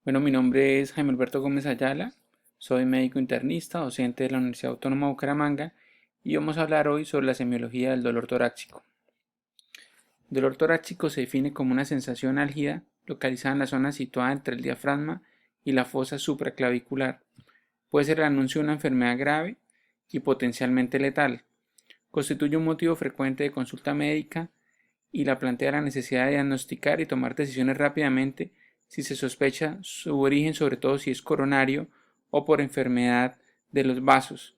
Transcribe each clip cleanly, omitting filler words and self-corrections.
Bueno, mi nombre es Jaime Alberto Gómez Ayala, soy médico internista, docente de la Universidad Autónoma de Bucaramanga y vamos a hablar hoy sobre la semiología del dolor torácico. El dolor torácico se define como una sensación álgida localizada en la zona situada entre el diafragma y la fosa supraclavicular. Puede ser el anuncio de una enfermedad grave y potencialmente letal. Constituye un motivo frecuente de consulta médica y la plantea la necesidad de diagnosticar y tomar decisiones rápidamente si se sospecha su origen, sobre todo si es coronario o por enfermedad de los vasos.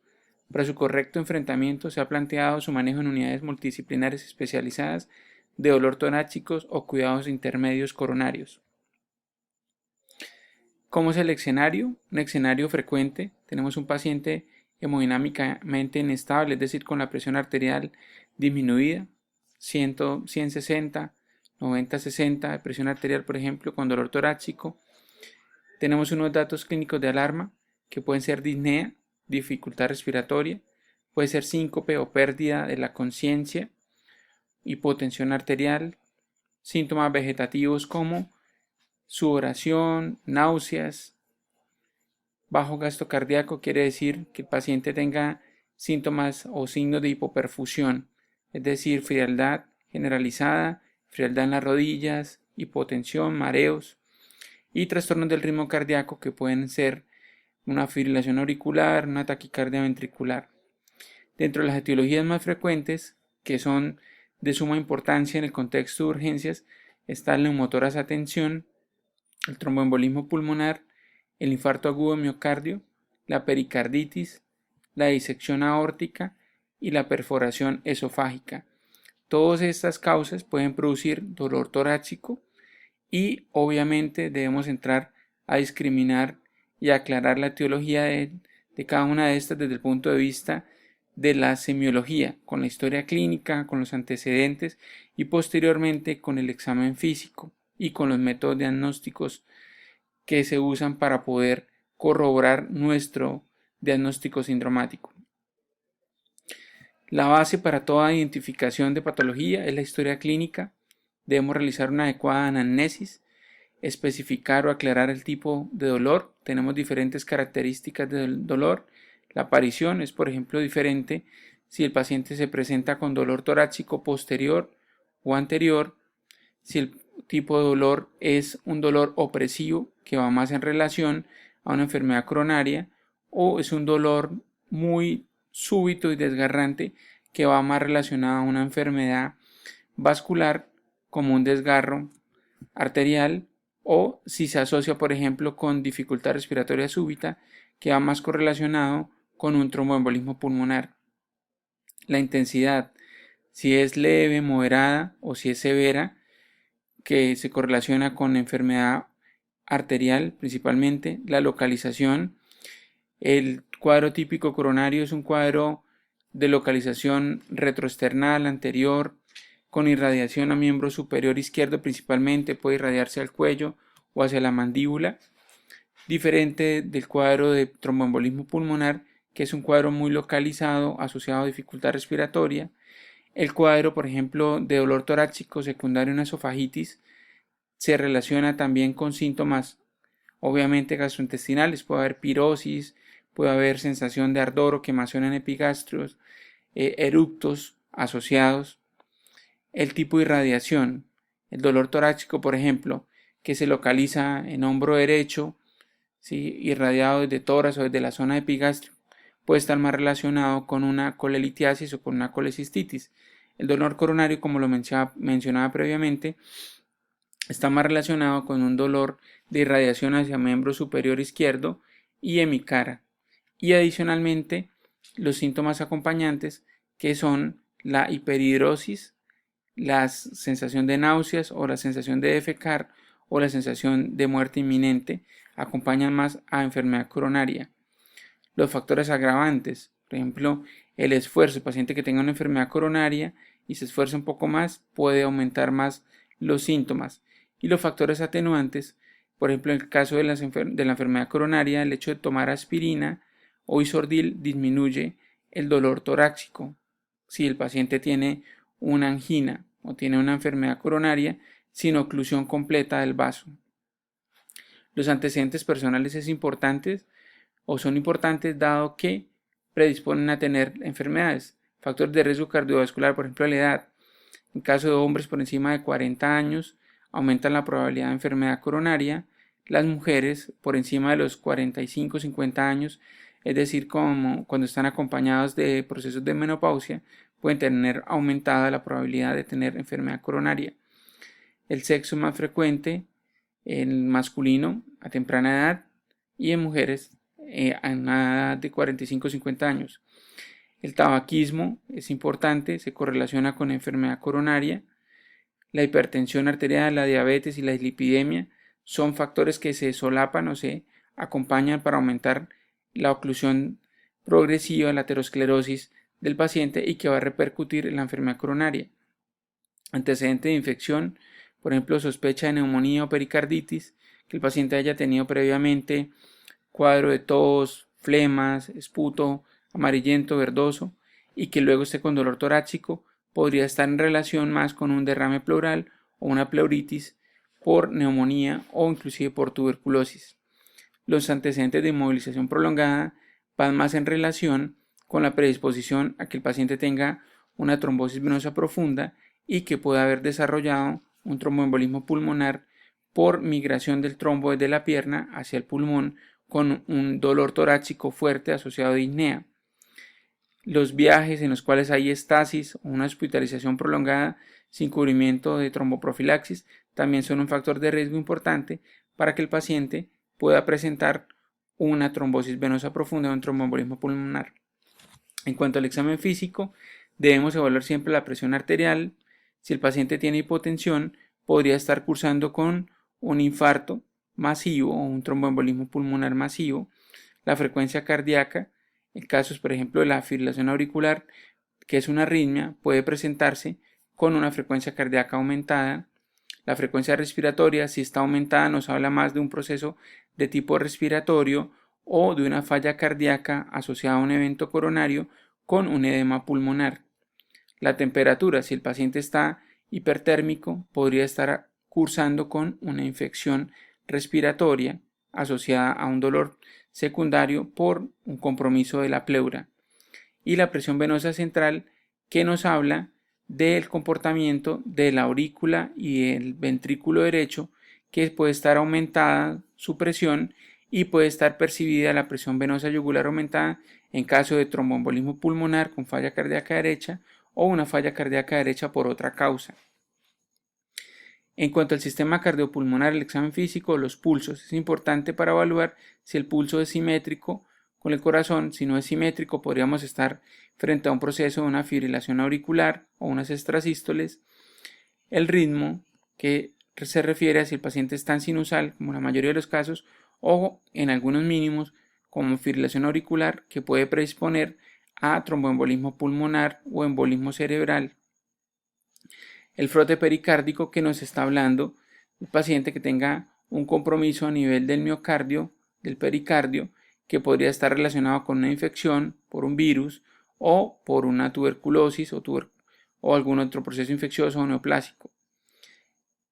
Para su correcto enfrentamiento se ha planteado su manejo en unidades multidisciplinares especializadas de dolor torácicos o cuidados intermedios coronarios. ¿Cómo es el escenario? Un escenario frecuente. Tenemos un paciente hemodinámicamente inestable, es decir, con la presión arterial disminuida, 160, 90-60 de presión arterial, por ejemplo, con dolor torácico. Tenemos unos datos clínicos de alarma que pueden ser disnea, dificultad respiratoria, puede ser síncope o pérdida de la conciencia, hipotensión arterial, síntomas vegetativos como sudoración, náuseas. Bajo gasto cardíaco quiere decir que el paciente tenga síntomas o signos de hipoperfusión, es decir, frialdad generalizada, frialdad en las rodillas, hipotensión, mareos y trastornos del ritmo cardíaco que pueden ser una fibrilación auricular, una taquicardia ventricular. Dentro de las etiologías más frecuentes, que son de suma importancia en el contexto de urgencias, está el neumotórax a tensión, el tromboembolismo pulmonar, el infarto agudo de miocardio, la pericarditis, la disección aórtica y la perforación esofágica. Todas estas causas pueden producir dolor torácico y obviamente debemos entrar a discriminar y aclarar la etiología de cada una de estas desde el punto de vista de la semiología, con la historia clínica, con los antecedentes y posteriormente con el examen físico y con los métodos diagnósticos que se usan para poder corroborar nuestro diagnóstico sindromático. La base para toda identificación de patología es la historia clínica. Debemos realizar una adecuada anamnesis, especificar o aclarar el tipo de dolor. Tenemos diferentes características del dolor. La aparición es, por ejemplo, diferente si el paciente se presenta con dolor torácico posterior o anterior, si el tipo de dolor es un dolor opresivo que va más en relación a una enfermedad coronaria o es un dolor muy súbito y desgarrante que va más relacionado a una enfermedad vascular como un desgarro arterial o si se asocia por ejemplo con dificultad respiratoria súbita que va más correlacionado con un tromboembolismo pulmonar. La intensidad, si es leve, moderada o si es severa, que se correlaciona con enfermedad arterial principalmente. La localización, el cuadro típico coronario es un cuadro de localización retroesternal anterior con irradiación a miembro superior izquierdo principalmente, puede irradiarse al cuello o hacia la mandíbula, diferente del cuadro de tromboembolismo pulmonar, que es un cuadro muy localizado asociado a dificultad respiratoria. El cuadro, por ejemplo, de dolor torácico secundario a una esofagitis se relaciona también con síntomas obviamente gastrointestinales. Puede haber pirosis, puede haber sensación de ardor o quemación en epigastrios, eructos asociados. El tipo de irradiación, el dolor torácico, por ejemplo, que se localiza en hombro derecho, ¿sí?, irradiado desde tórax o desde la zona de epigastrio, puede estar más relacionado con una colelitiasis o con una colecistitis. El dolor coronario, como lo mencionaba previamente, está más relacionado con un dolor de irradiación hacia miembro superior izquierdo y hemicara. Y adicionalmente, los síntomas acompañantes que son la hiperhidrosis, la sensación de náuseas o la sensación de defecar o la sensación de muerte inminente acompañan más a enfermedad coronaria. Los factores agravantes, por ejemplo, el esfuerzo, el paciente que tenga una enfermedad coronaria y se esfuerza un poco más puede aumentar más los síntomas. Y los factores atenuantes, por ejemplo, en el caso de la enfermedad coronaria, el hecho de tomar aspirina o isordil disminuye el dolor torácico. Si el paciente tiene una angina o tiene una enfermedad coronaria sin oclusión completa del vaso. Los antecedentes personales es importantes o son importantes dado que predisponen a tener enfermedades. Factores de riesgo cardiovascular, por ejemplo, la edad. En caso de hombres por encima de 40 años, aumentan la probabilidad de enfermedad coronaria. Las mujeres por encima de los 45-50 años, es decir, como cuando están acompañados de procesos de menopausia, pueden tener aumentada la probabilidad de tener enfermedad coronaria. El sexo más frecuente en masculino a temprana edad y en mujeres a una edad de 45-50 años. El tabaquismo es importante, se correlaciona con enfermedad coronaria. La hipertensión arterial, la diabetes y la dislipidemia son factores que se solapan o se acompañan para aumentar la oclusión progresiva, la aterosclerosis del paciente y que va a repercutir en la enfermedad coronaria. Antecedente de infección, por ejemplo, sospecha de neumonía o pericarditis, que el paciente haya tenido previamente cuadro de tos, flemas, esputo amarillento, verdoso y que luego esté con dolor torácico, podría estar en relación más con un derrame pleural o una pleuritis por neumonía o inclusive por tuberculosis. Los antecedentes de inmovilización prolongada van más en relación con la predisposición a que el paciente tenga una trombosis venosa profunda y que pueda haber desarrollado un tromboembolismo pulmonar por migración del trombo desde la pierna hacia el pulmón con un dolor torácico fuerte asociado a disnea. Los viajes en los cuales hay estasis o una hospitalización prolongada sin cubrimiento de tromboprofilaxis también son un factor de riesgo importante para que el paciente pueda presentar una trombosis venosa profunda o un tromboembolismo pulmonar. En cuanto al examen físico, debemos evaluar siempre la presión arterial. Si el paciente tiene hipotensión, podría estar cursando con un infarto masivo o un tromboembolismo pulmonar masivo. La frecuencia cardíaca, en casos, por ejemplo, de la fibrilación auricular, que es una arritmia, puede presentarse con una frecuencia cardíaca aumentada. La frecuencia respiratoria, si está aumentada, nos habla más de un proceso de tipo respiratorio o de una falla cardíaca asociada a un evento coronario con un edema pulmonar. La temperatura, si el paciente está hipertérmico, podría estar cursando con una infección respiratoria asociada a un dolor secundario por un compromiso de la pleura. Y la presión venosa central, que nos habla del comportamiento de la aurícula y el ventrículo derecho, que puede estar aumentada su presión y puede estar percibida la presión venosa yugular aumentada en caso de tromboembolismo pulmonar con falla cardíaca derecha o una falla cardíaca derecha por otra causa. En cuanto al sistema cardiopulmonar, el examen físico, los pulsos, es importante para evaluar si el pulso es simétrico con el corazón. Si no es simétrico, podríamos estar frente a un proceso de una fibrilación auricular o unas extrasístoles. El ritmo, que se refiere a si el paciente está en sinusal, como en la mayoría de los casos, o en algunos mínimos, como fibrilación auricular, que puede predisponer a tromboembolismo pulmonar o embolismo cerebral. El frote pericárdico, que nos está hablando el paciente que tenga un compromiso a nivel del miocardio, del pericardio, que podría estar relacionado con una infección por un virus o por una tuberculosis o algún otro proceso infeccioso o neoplásico.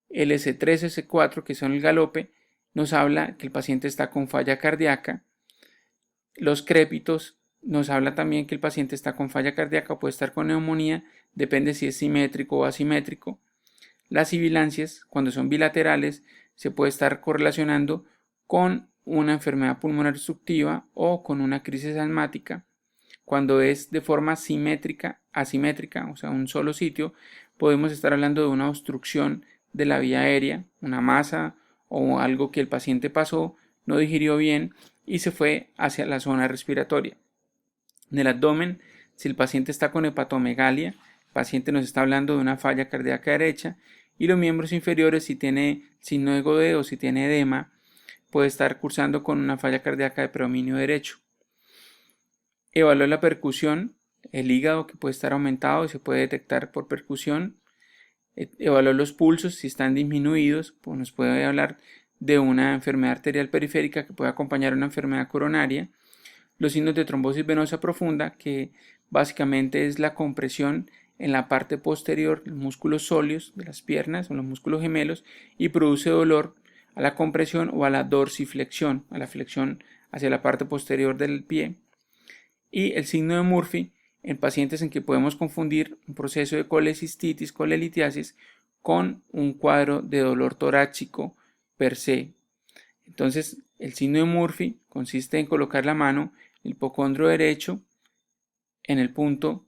El S3, S4, que son el galope, nos habla que el paciente está con falla cardíaca. Los crépitos nos habla también que el paciente está con falla cardíaca o puede estar con neumonía, depende si es simétrico o asimétrico. Las sibilancias, cuando son bilaterales, se puede estar correlacionando con una enfermedad pulmonar obstructiva o con una crisis asmática. Cuando es de forma simétrica, asimétrica, o sea, un solo sitio, podemos estar hablando de una obstrucción de la vía aérea, una masa o algo que el paciente pasó, no digirió bien y se fue hacia la zona respiratoria. En el abdomen, si el paciente está con hepatomegalia, el paciente nos está hablando de una falla cardíaca derecha, y los miembros inferiores, si tiene signo de Godet o si tiene edema, puede estar cursando con una falla cardíaca de predominio derecho. Evaluar la percusión, el hígado que puede estar aumentado y se puede detectar por percusión. Evaluar los pulsos, si están disminuidos, pues nos puede hablar de una enfermedad arterial periférica que puede acompañar una enfermedad coronaria. Los signos de trombosis venosa profunda, que básicamente es la compresión en la parte posterior, los músculos sóleos de las piernas o los músculos gemelos, y produce dolor a la compresión o a la dorsiflexión, a la flexión hacia la parte posterior del pie. Y el signo de Murphy en pacientes en que podemos confundir un proceso de colecistitis, colelitiasis, con un cuadro de dolor torácico per se. Entonces, el signo de Murphy consiste en colocar la mano, el hipocondrio derecho, en el punto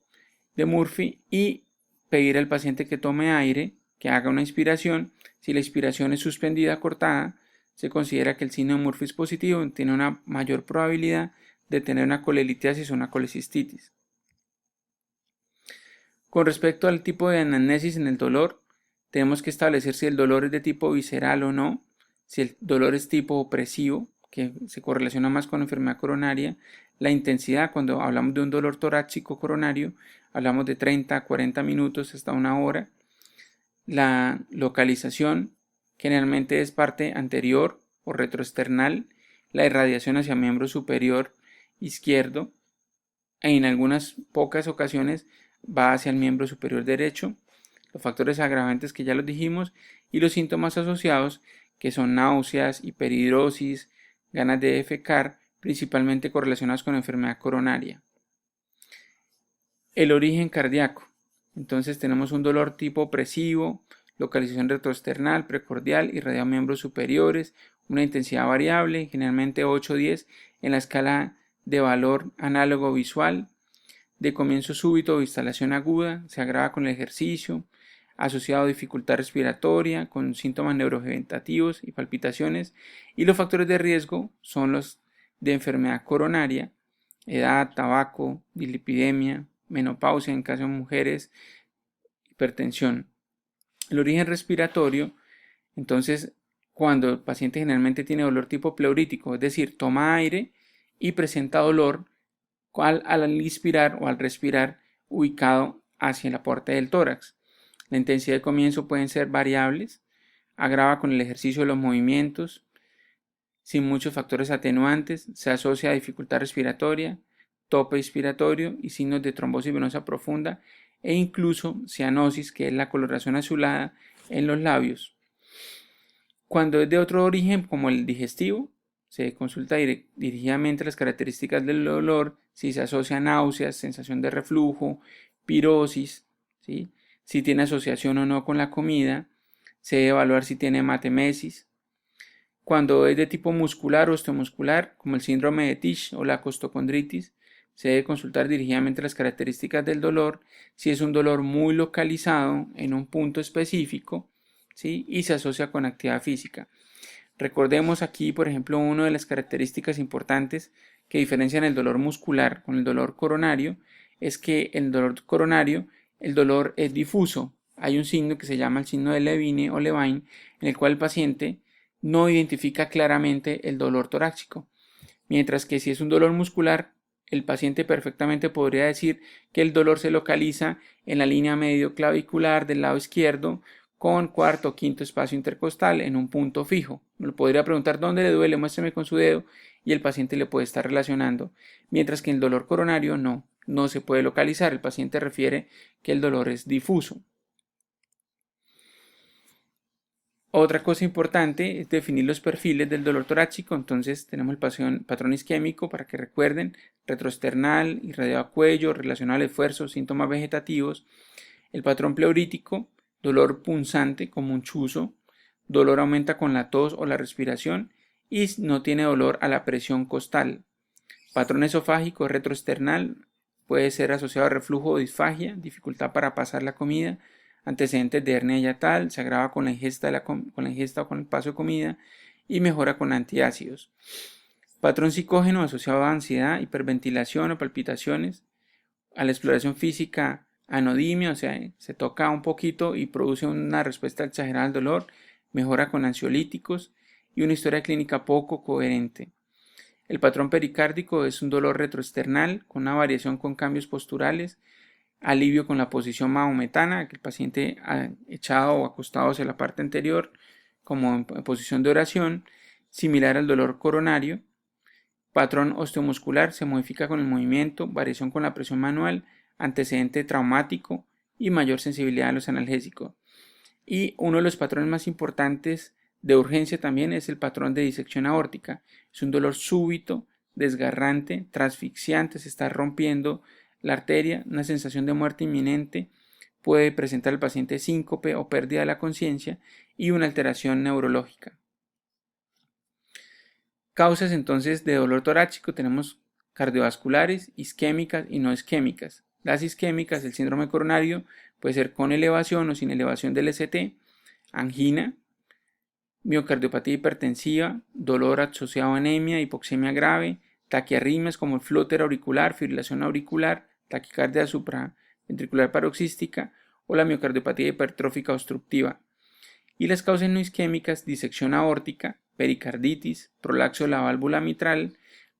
de Murphy y pedir al paciente que tome aire, que haga una inspiración. Si la inspiración es suspendida, cortada, se considera que el signo de Murphy es positivo, tiene una mayor probabilidad de tener una colelitiasis o una colecistitis. Con respecto al tipo de anamnesis en el dolor, tenemos que establecer si el dolor es de tipo visceral o no, si el dolor es tipo opresivo, que se correlaciona más con la enfermedad coronaria, la intensidad. Cuando hablamos de un dolor torácico coronario, hablamos de 30 a 40 minutos hasta una hora. La localización generalmente es parte anterior o retroesternal, la irradiación hacia miembro superior izquierdo, e en algunas pocas ocasiones va hacia el miembro superior derecho. Los factores agravantes que ya los dijimos y los síntomas asociados, que son náuseas, hiperhidrosis, ganas de defecar, principalmente correlacionados con la enfermedad coronaria. El origen cardíaco. Entonces tenemos un dolor tipo opresivo, localización retroesternal, precordial, irradiado a miembros superiores, una intensidad variable, generalmente 8 o 10 en la escala de valor análogo visual, de comienzo súbito o instalación aguda, se agrava con el ejercicio, asociado a dificultad respiratoria, con síntomas neurovegetativos y palpitaciones, y los factores de riesgo son los de enfermedad coronaria, edad, tabaco, dislipidemia, menopausia en caso de mujeres, hipertensión. El origen respiratorio, entonces, cuando el paciente generalmente tiene dolor tipo pleurítico, es decir, toma aire y presenta dolor al inspirar o al respirar ubicado hacia la parte del tórax. La intensidad de comienzo pueden ser variables, agrava con el ejercicio de los movimientos, sin muchos factores atenuantes, se asocia a dificultad respiratoria, tope inspiratorio y signos de trombosis venosa profunda e incluso cianosis, que es la coloración azulada en los labios. Cuando es de otro origen, como el digestivo, se consulta dirigidamente las características del dolor, si se asocia a náuseas, sensación de reflujo, pirosis, ¿sí? Si tiene asociación o no con la comida, se debe evaluar si tiene hematemesis. Cuando es de tipo muscular o osteomuscular, como el síndrome de Tisch o la costocondritis, se debe consultar dirigidamente las características del dolor, si es un dolor muy localizado en un punto específico, ¿sí? Y se asocia con actividad física. Recordemos aquí, por ejemplo, una de las características importantes que diferencian el dolor muscular con el dolor coronario es que en el dolor coronario el dolor es difuso. Hay un signo que se llama el signo de Levine o Levine, en el cual el paciente no identifica claramente el dolor torácico, mientras que si es un dolor muscular, el paciente perfectamente podría decir que el dolor se localiza en la línea medio clavicular del lado izquierdo, con cuarto o quinto espacio intercostal en un punto fijo. Me lo podría preguntar dónde le duele, muéstrame con su dedo, y el paciente le puede estar relacionando, mientras que el dolor coronario no se puede localizar. El paciente refiere que el dolor es difuso. Otra cosa importante es definir los perfiles del dolor torácico. Entonces tenemos el patrón isquémico, para que recuerden: retroesternal, irradiado a cuello, relacionado al esfuerzo, síntomas vegetativos. El patrón pleurítico, dolor punzante como un chuzo, dolor aumenta con la tos o la respiración y no tiene dolor a la presión costal. Patrón esofágico retroesternal, puede ser asociado a reflujo o disfagia, dificultad para pasar la comida, antecedentes de hernia yatal, se agrava con la ingesta o con el paso de comida y mejora con antiácidos. Patrón psicógeno asociado a ansiedad, hiperventilación o palpitaciones, a la exploración física, anodimia, o sea, se toca un poquito y produce una respuesta exagerada al dolor, mejora con ansiolíticos y una historia clínica poco coherente. El patrón pericárdico es un dolor retroesternal con una variación con cambios posturales, alivio con la posición mahometana, que el paciente ha echado o acostado hacia la parte anterior como en posición de oración, similar al dolor coronario. Patrón osteomuscular se modifica con el movimiento, variación con la presión manual, antecedente traumático y mayor sensibilidad a los analgésicos. Y uno de los patrones más importantes De urgencia también es el patrón de disección aórtica. Es un dolor súbito, desgarrante, transfixiante, se está rompiendo la arteria, una sensación de muerte inminente. Puede presentar al paciente síncope o pérdida de la conciencia y una alteración neurológica. Causas entonces de dolor torácico tenemos cardiovasculares, isquémicas y no isquémicas. Las isquémicas, el síndrome coronario, puede ser con elevación o sin elevación del ST, angina, miocardiopatía hipertensiva, dolor asociado a anemia, hipoxemia grave, taquiarritmias como el flúter auricular, fibrilación auricular, taquicardia supraventricular paroxística o la miocardiopatía hipertrófica obstructiva. Y las causas no isquémicas, disección aórtica, pericarditis, prolapso de la válvula mitral,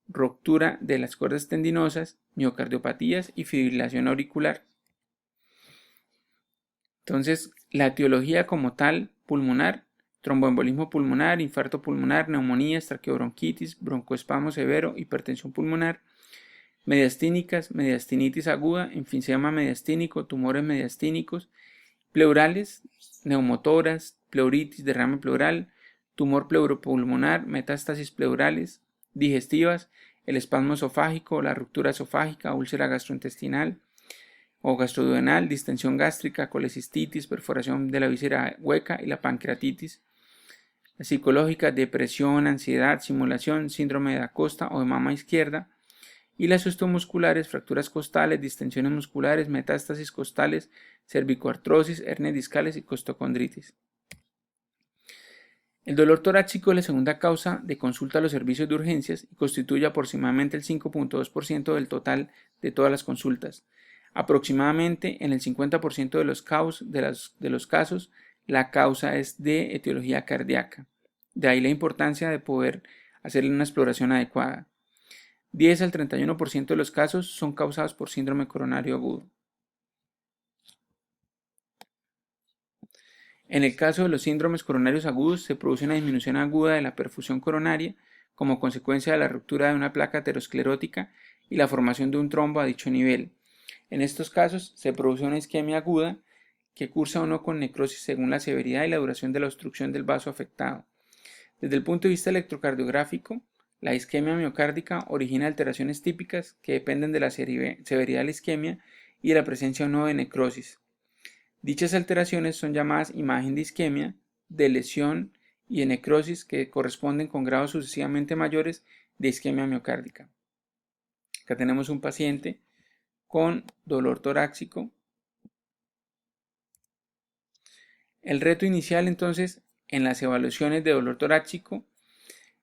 ruptura de las cuerdas tendinosas, miocardiopatías y fibrilación auricular. Entonces, la etiología como tal, pulmonar, tromboembolismo pulmonar, infarto pulmonar, neumonía, traqueobronquitis, broncoespasmo severo, hipertensión pulmonar, mediastínicas, mediastinitis aguda, enfisema mediastínico, tumores mediastínicos, pleurales, neumotoras, pleuritis, derrame pleural, tumor pleuropulmonar, metástasis pleurales, digestivas, el espasmo esofágico, la ruptura esofágica, úlcera gastrointestinal o gastroduodenal, distensión gástrica, colecistitis, perforación de la víscera hueca y la pancreatitis. La psicológica, depresión, ansiedad, simulación, síndrome de Acosta o de mama izquierda. Y las osteomusculares, fracturas costales, distensiones musculares, metástasis costales, cervicoartrosis, hernias discales y costocondritis. El dolor torácico es la segunda causa de consulta a los servicios de urgencias y constituye aproximadamente el 5.2% del total de todas las consultas. Aproximadamente en el 50% de los casos, la causa es de etiología cardíaca. De ahí la importancia de poder hacerle una exploración adecuada. 10 al 31% de los casos son causados por síndrome coronario agudo. En el caso de los síndromes coronarios agudos se produce una disminución aguda de la perfusión coronaria como consecuencia de la ruptura de una placa aterosclerótica y la formación de un trombo a dicho nivel. En estos casos se produce una isquemia aguda que cursa o no con necrosis según la severidad y la duración de la obstrucción del vaso afectado. Desde el punto de vista electrocardiográfico, la isquemia miocárdica origina alteraciones típicas que dependen de la severidad de la isquemia y de la presencia o no de necrosis. Dichas alteraciones son llamadas imagen de isquemia, de lesión y de necrosis que corresponden con grados sucesivamente mayores de isquemia miocárdica. Acá tenemos un paciente con dolor torácico. El reto inicial entonces en las evaluaciones de dolor torácico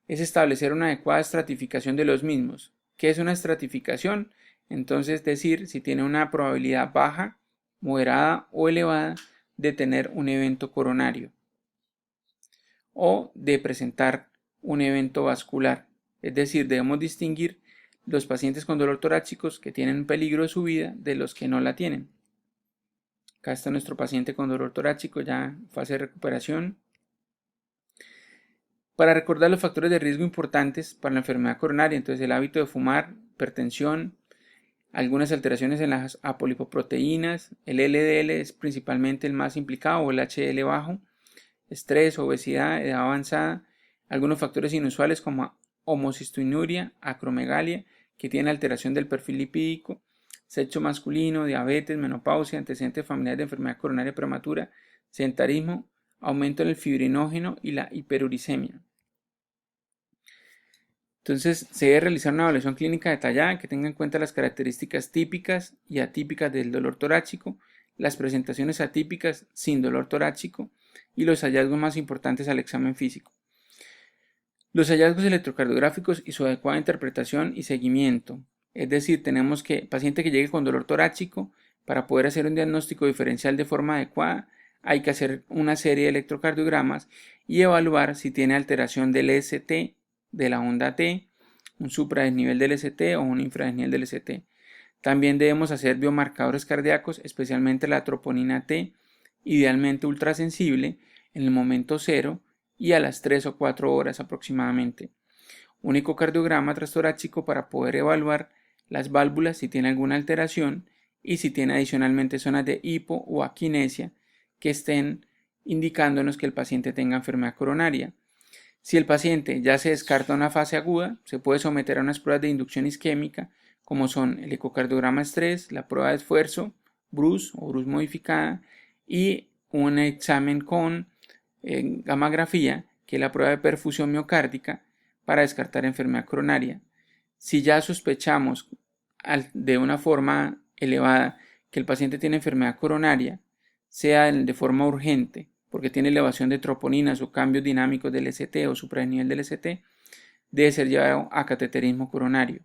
es establecer una adecuada estratificación de los mismos. ¿Qué es una estratificación? Entonces decir si tiene una probabilidad baja, moderada o elevada de tener un evento coronario o de presentar un evento vascular. Es decir, debemos distinguir los pacientes con dolor torácicos que tienen peligro de su vida de los que no la tienen. Acá está nuestro paciente con dolor torácico ya en fase de recuperación. Para recordar los factores de riesgo importantes para la enfermedad coronaria, entonces el hábito de fumar, hipertensión, algunas alteraciones en las apolipoproteínas, el LDL es principalmente el más implicado o el HDL bajo, estrés, obesidad, edad avanzada, algunos factores inusuales como homocistoinuria, acromegalia, que tiene alteración del perfil lipídico, sexo masculino, diabetes, menopausia, antecedentes familiares de enfermedad coronaria prematura, sedentarismo, aumento en el fibrinógeno y la hiperuricemia. Entonces, se debe realizar una evaluación clínica detallada que tenga en cuenta las características típicas y atípicas del dolor torácico, las presentaciones atípicas sin dolor torácico y los hallazgos más importantes al examen físico. Los hallazgos electrocardiográficos y su adecuada interpretación y seguimiento. Es decir, tenemos que paciente que llegue con dolor torácico, para poder hacer un diagnóstico diferencial de forma adecuada, hay que hacer una serie de electrocardiogramas y evaluar si tiene alteración del ST, de la onda T, un supradesnivel del ST o un infradesnivel del ST. También debemos hacer biomarcadores cardíacos, especialmente la troponina T, idealmente ultrasensible, en el momento cero y a las 3 o 4 horas aproximadamente. Un ecocardiograma transtorácico para poder evaluar las válvulas si tiene alguna alteración y si tiene adicionalmente zonas de hipo o aquinesia que estén indicándonos que el paciente tenga enfermedad coronaria. Si el paciente ya se descarta una fase aguda, se puede someter a unas pruebas de inducción isquémica, como son el ecocardiograma estrés, la prueba de esfuerzo, BRUCE o BRUCE modificada, y un examen con gammagrafía, que es la prueba de perfusión miocárdica, para descartar enfermedad coronaria. Si ya sospechamos de una forma elevada que el paciente tiene enfermedad coronaria, sea de forma urgente, porque tiene elevación de troponinas o cambios dinámicos del ST o supranivel del ST, debe ser llevado a cateterismo coronario.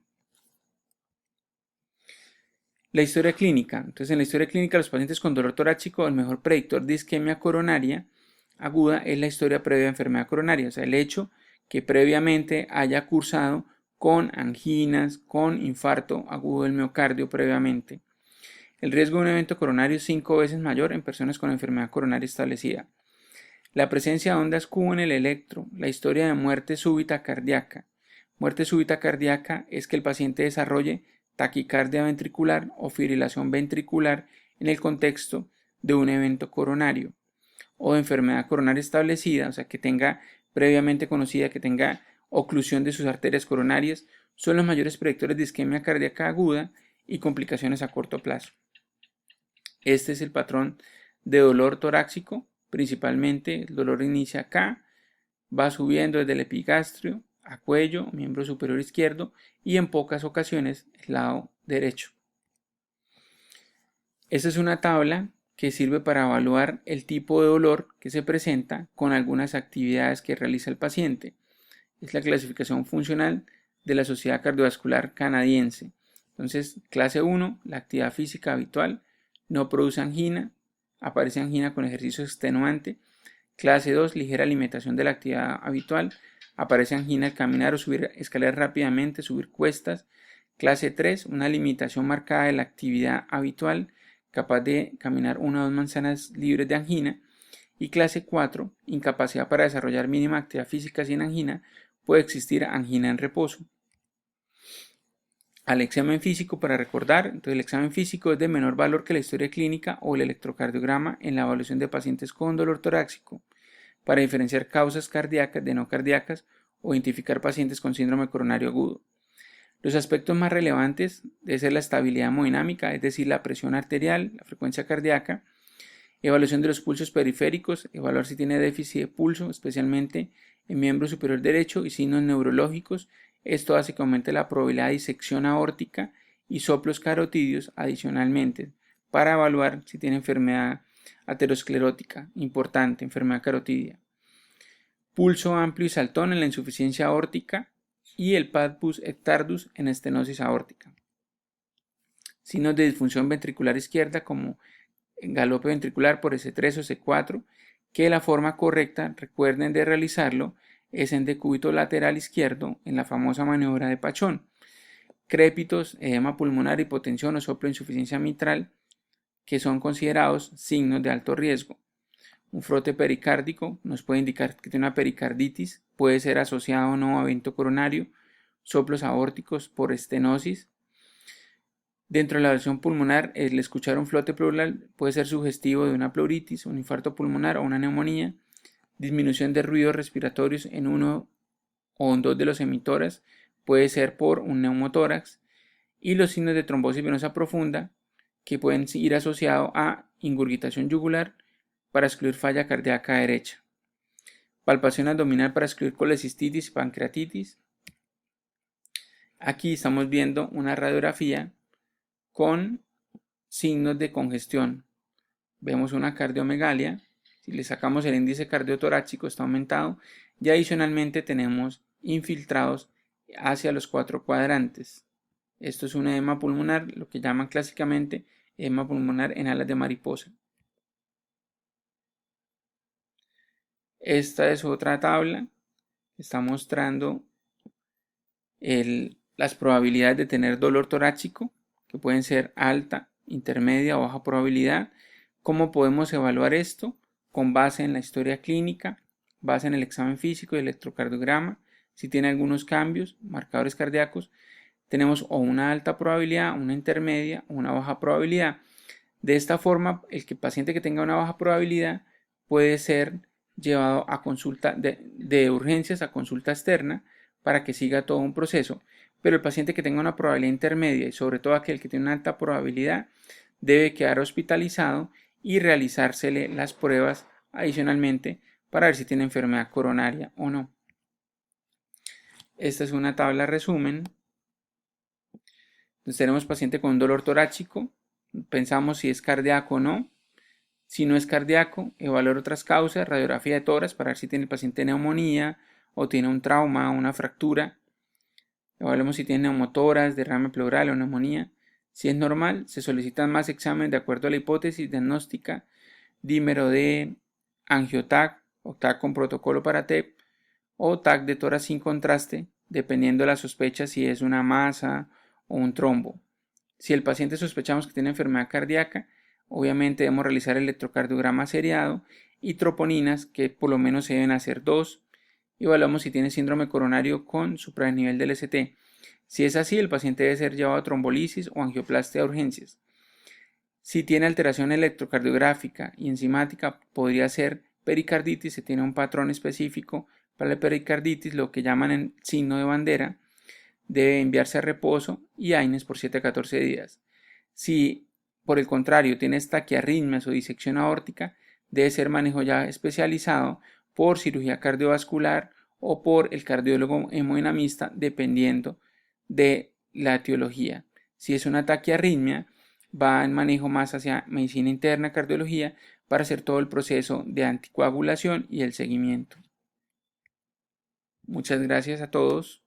La historia clínica. Entonces, en la historia clínica, los pacientes con dolor torácico, el mejor predictor de isquemia coronaria aguda es la historia previa de enfermedad coronaria, o sea, el hecho que previamente haya cursado con anginas, con infarto agudo del miocardio previamente. El riesgo de un evento coronario es 5 veces mayor en personas con enfermedad coronaria establecida. La presencia de ondas Q en el electro, la historia de muerte súbita cardíaca. Muerte súbita cardíaca es que el paciente desarrolle taquicardia ventricular o fibrilación ventricular en el contexto de un evento coronario o de enfermedad coronaria establecida, o sea, que tenga previamente conocida, que tenga oclusión de sus arterias coronarias, son los mayores predictores de isquemia cardíaca aguda y complicaciones a corto plazo. Este es el patrón de dolor torácico, principalmente el dolor inicia acá, va subiendo desde el epigastrio a cuello, miembro superior izquierdo y en pocas ocasiones el lado derecho. Esta es una tabla que sirve para evaluar el tipo de dolor que se presenta con algunas actividades que realiza el paciente. Es la clasificación funcional de la Sociedad Cardiovascular Canadiense. Entonces, clase 1, la actividad física habitual, no produce angina, aparece angina con ejercicio extenuante. Clase 2, ligera limitación de la actividad habitual, aparece angina al caminar o subir escaleras rápidamente, subir cuestas. Clase 3, una limitación marcada de la actividad habitual, capaz de caminar 1 o 2 manzanas libres de angina. Y clase 4, incapacidad para desarrollar mínima actividad física sin angina, puede existir angina en reposo. Al examen físico, para recordar, entonces el examen físico es de menor valor que la historia clínica o el electrocardiograma en la evaluación de pacientes con dolor torácico, para diferenciar causas cardíacas de no cardíacas o identificar pacientes con síndrome coronario agudo. Los aspectos más relevantes deben ser la estabilidad hemodinámica, es decir, la presión arterial, la frecuencia cardíaca, evaluación de los pulsos periféricos, evaluar si tiene déficit de pulso, especialmente en miembro superior derecho, y signos neurológicos. Esto hace que aumente la probabilidad de disección aórtica y soplos carotidios adicionalmente, para evaluar si tiene enfermedad aterosclerótica, importante, enfermedad carotidia. Pulso amplio y saltón en la insuficiencia aórtica y el Patpus et tardus en estenosis aórtica. Signos de disfunción ventricular izquierda como galope ventricular por S3 o C4, que la forma correcta, recuerden de realizarlo, es en decúbito lateral izquierdo en la famosa maniobra de Pachón. Crépitos, edema pulmonar, hipotensión o soplo de insuficiencia mitral, que son considerados signos de alto riesgo. Un frote pericárdico nos puede indicar que tiene una pericarditis, puede ser asociado o no a evento coronario. Soplos aórticos por estenosis. Dentro de la versión pulmonar, el escuchar un flote pleural puede ser sugestivo de una pleuritis, un infarto pulmonar o una neumonía. Disminución de ruidos respiratorios en uno o en dos de los emitoras puede ser por un neumotórax. Y los signos de trombosis venosa profunda, que pueden ir asociados a ingurgitación yugular para excluir falla cardíaca derecha. Palpación abdominal para excluir colecistitis y pancreatitis. Aquí estamos viendo una radiografía con signos de congestión. Vemos una cardiomegalia. Si le sacamos el índice cardiotorácico está aumentado. Y adicionalmente tenemos infiltrados hacia los 4 cuadrantes. Esto es un edema pulmonar, lo que llaman clásicamente edema pulmonar en alas de mariposa. Esta es otra tabla. Está mostrando las probabilidades de tener dolor torácico, que pueden ser alta, intermedia o baja probabilidad. ¿Cómo podemos evaluar esto? Con base en la historia clínica, base en el examen físico y electrocardiograma. Si tiene algunos cambios, marcadores cardíacos, tenemos o una alta probabilidad, una intermedia o una baja probabilidad. De esta forma, el paciente que tenga una baja probabilidad puede ser llevado a consulta de urgencias a consulta externa para que siga todo un proceso, pero el paciente que tenga una probabilidad intermedia y sobre todo aquel que tiene una alta probabilidad debe quedar hospitalizado y realizársele las pruebas adicionalmente para ver si tiene enfermedad coronaria o no. Esta es una tabla resumen. Entonces tenemos paciente con un dolor torácico, pensamos si es cardíaco o no. Si no es cardíaco, evaluar otras causas, radiografía de tórax para ver si tiene el paciente neumonía o tiene un trauma o una fractura. Evaluemos si tiene neumotórax, derrame pleural o neumonía. Si es normal, se solicitan más exámenes de acuerdo a la hipótesis diagnóstica, dímero de angio-TAC o TAC con protocolo para TEP o TAC de tórax sin contraste, dependiendo de la sospecha si es una masa o un trombo. Si el paciente sospechamos que tiene enfermedad cardíaca, obviamente debemos realizar el electrocardiograma seriado y troponinas, que por lo menos se deben hacer 2. Y evaluamos si tiene síndrome coronario con supranivel del ST. Si es así, el paciente debe ser llevado a trombolisis o angioplastia de urgencias. Si tiene alteración electrocardiográfica y enzimática, podría ser pericarditis, se tiene un patrón específico para la pericarditis, lo que llaman en signo de bandera, debe enviarse a reposo y AINES por 7 a 14 días. Si por el contrario tiene taquiarritmias o disección aórtica, debe ser manejo ya especializado por cirugía cardiovascular o por el cardiólogo hemodinamista, dependiendo de la etiología. Si es una taquiarritmia, va en manejo más hacia medicina interna, cardiología, para hacer todo el proceso de anticoagulación y el seguimiento. Muchas gracias a todos.